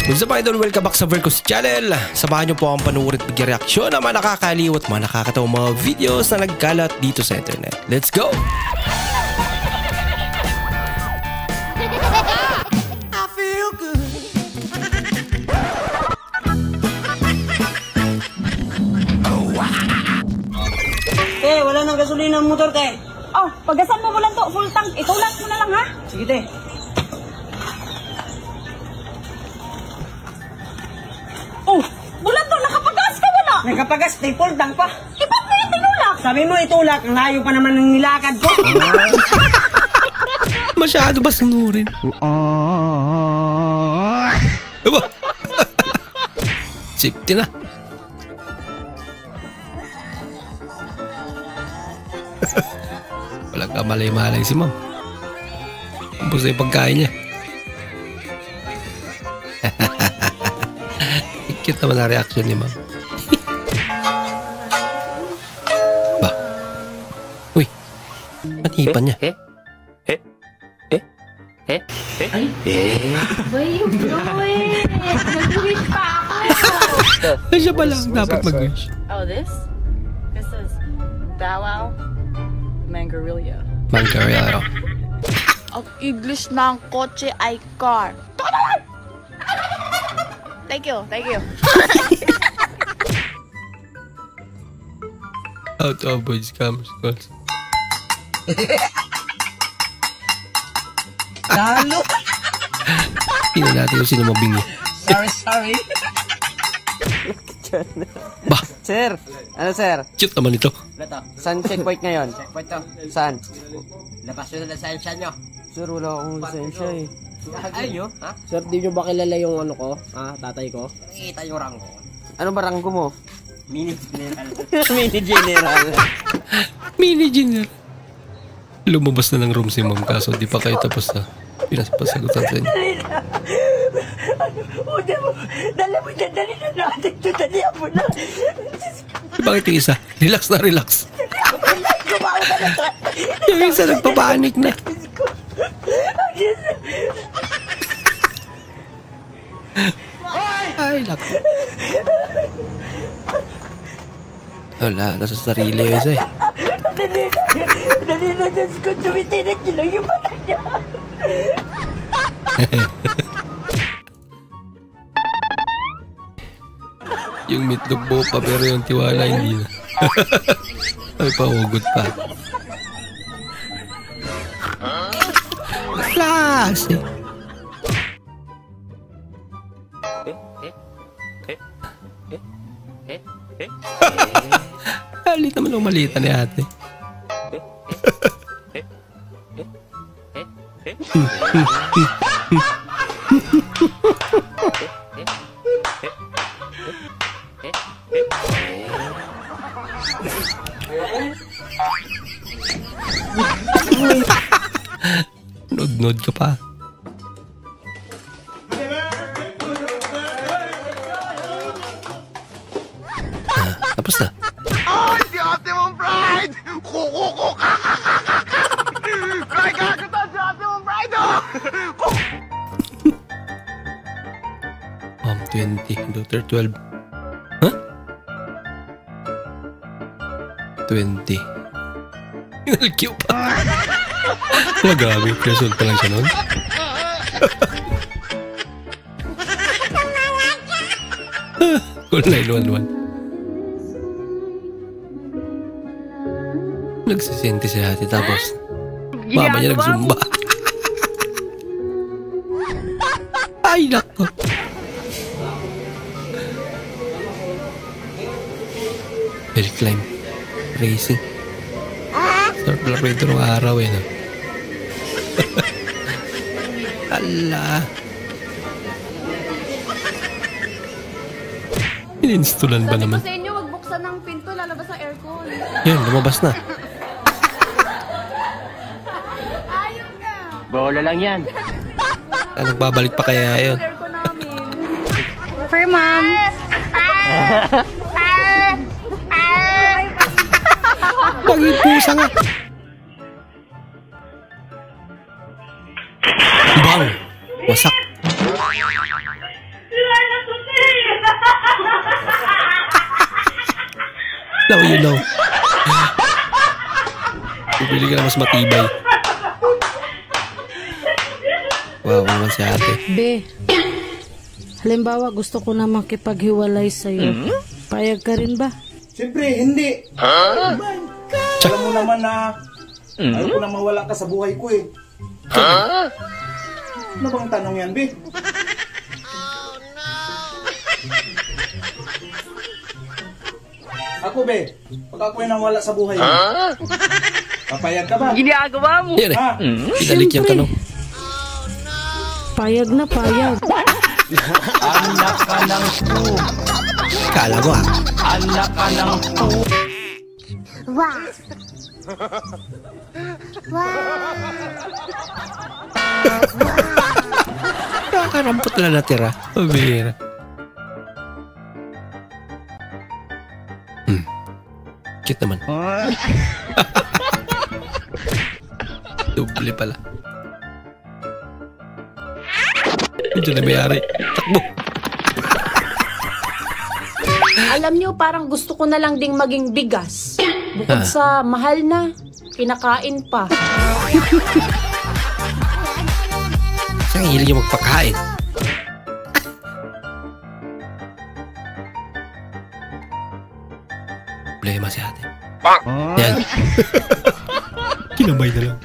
What's up idol? Welcome back sa Vercos channel. Samahan niyo po akong panuorin at mag-reaksyon ng mga nakakaliw at mga nakakatawang mga videos na nagkalat dito sa internet. Let's go! I feel good. Wala nang gasolina ang motor, te. Oh, pagasan mo lang to, full tank. Itulak mo na lang, ha? Sige, te. Oh, bulan to, nakapagas ka wala. Nagkapagas, te, full tank pa. Iba't mo yung tinulak. Sabi mo itulak, ang layo pa naman ng nilakad ko. Masyado ba sinurin? Aba! Safety na. Walang kamalay-malay si ma'am. Kumpos na yung pagkain niya. Cute naman na reaction ni ma'am. Ba? Uy, manipan niya. What are you doing? Nag-wish pa ako. Siya pa lang dapat mag-wish. Oh, this is Bow Wow Mangarillo. Mangarillo. Ang English ng kotse ay car. Thank you, thank you. How to avoid scams calls. Lalo. Tingnan natin yung sino mabingi. Sorry. Bah, Sir, ano sir? cute naman ito. Saan checkpoint ngayon? Checkpoint to. Saan? Labas nyo na lisensya nyo. Sir, wala akong lisensya eh. Ay nyo? Ha? Sir, di nyo ba kilala yung ano ko? Tatay ko? Nakikita yung rangko. Ano ba ranggo mo? Mini general. Mini General. Mini Junior. Lumabas na ng room si ma'am kaso di pa kayo tapos na pinasasagutan sa inyo. Dali na natin ito. Dalihan mo na. Bakit yung isa? Relax na relax. Yung isa nagpapanik na. Ay, naku. Wala, nasa sarili yung isa eh. Dali na, Diyos ko. Tumitinig nyo lang yung mata niya. Yung meatloaf buo pa pero yung tiwala hindi na. Ay, pahugot pa. Klase. Halit naman ang malita ni ate. Nod-nod ka pa. Tapos na. Ay, si ate mong bride! Kukuku kakakakaka! Ay, kakata si ate mong bride! Mom 20, daughter 12. Huh? 20. LQ pa. Wala grabe, result pa lang siya nun. Call 911. Nagsisente si ate tapos mama niya nagsumba. Ay nako. Hill climb racing. Start pala pa ito ng araw eh no? Ala. Ininstulan ba naman? Sa inyo, wag buksan ng pinto, lalabas ang aircon. Yan, lumabas na. Ayaw ka. Bola lang yan. Nagbabalik pa kaya yun? Aircon namin. For mom. Pag-ipusa nga. Bang! Wasak. Now you know. Pipili ka na mas matibay. Wow, naman si ate. Be, halimbawa gusto ko na makipaghiwalay sa'yo. Payag ka rin ba? Siyempre, hindi. Oh my God! Alam mo naman na ayaw ko na mawala ka sa buhay ko eh. Ano bang tanong yan, Be? Ako, Be, pag ako'y nawala sa buhay mo, papayag ka ba? Ginagawa mo. Yan eh. Pinalik yung tanong. Payag na payag. Anak ka ng po. Kala ko ah. Anak ka ng po. Nakakarampot na natira. Pabira. Cute naman. Doble pala. Medyo na mayari. Takbo. Alam nyo, parang gusto ko na lang ding maging bigas. Bukod sa mahal na, kinakain pa. Saan hilig yung magpakain? Problema si ate. Yan. Kinabay na lang.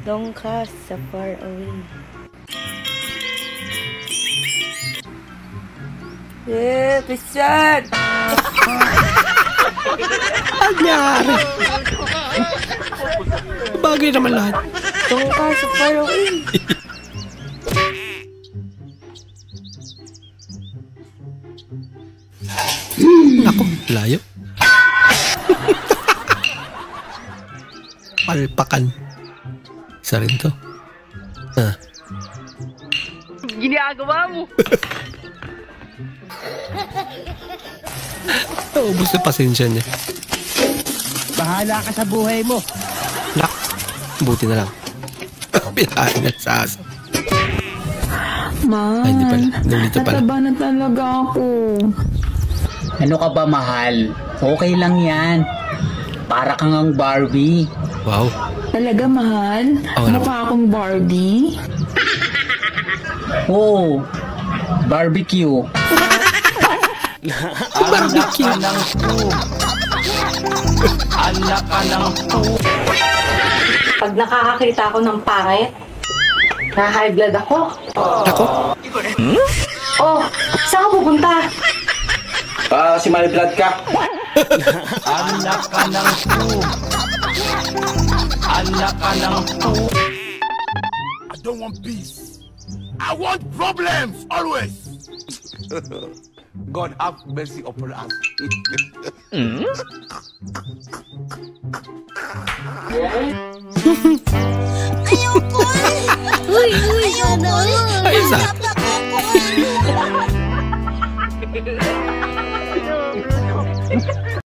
Don't cast so far away. Pisan! Anyari. Bagay naman lahat. Don't cast so far away. Ako, layo. Palpakan. Isa rin to. Ginagawa mo. Naubos na pasensya niya. Bahala ka sa buhay mo. Nak, buti na lang. Pinahin na sa asa. Ma, Ay, hindi pala. Nandito pala. nataba na talaga ako. Ano ka ba, mahal? Okay lang yan. Para kang ang Barbie. Wow. Talaga, mahal? Oo, ano? Mukha akong Barbie? Oo. Barbecue. Barbecue. Anak ka ng po. Pag nakakakita ako ng pangit, na-high blood ako. Ako? Oh, saan ka pupunta? Si Mariblood ka. Anak ka ng po. Anak ka ng po. I don't want peace. I want problems always. God have mercy upon us.